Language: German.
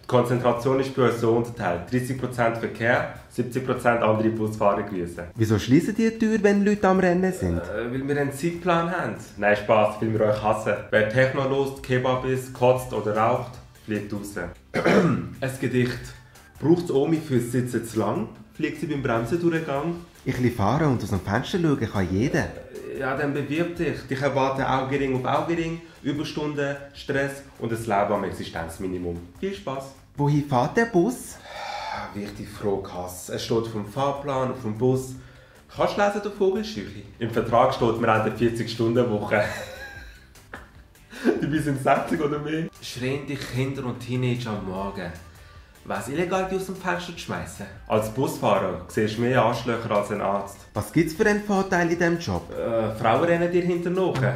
Die Konzentration ist bei uns so unterteilt. 30% Verkehr, 70% andere Busfahrer grüßen. Wieso schließen die Tür, wenn Leute am Rennen sind? Weil wir einen Zeitplan haben. Nein, Spaß, weil wir euch hassen. Wer Techno lost, Kebab isst, kotzt oder raucht, fliegt raus. Ein Gedicht. Braucht es Omi fürs Sitzen zu lang? Fliegt sie beim Bremsendurchgang? Ich will fahren und aus dem Fenster schauen kann jeder. Ja, dann bewirb dich. Dich erwarten Augenring auf Augenring, Überstunden, Stress und ein Leben am Existenzminimum. Viel Spaß. Wohin fährt der Bus? Wichtige Frage, Hass. Es steht vom Fahrplan auf dem Bus. Kannst du lesen, der Vogelscheuche? Im Vertrag steht, wir haben eine 40-Stunden-Woche. Dabei sind 60 oder mehr. Schreien die Kinder und Teenager am Morgen. Was illegal, die aus dem Fenster zu schmeißen? Als Busfahrer siehst du mehr Arschlöcher als ein Arzt. Was gibt's für einen Vorteil in diesem Job? Frauen rennen dir hinterher.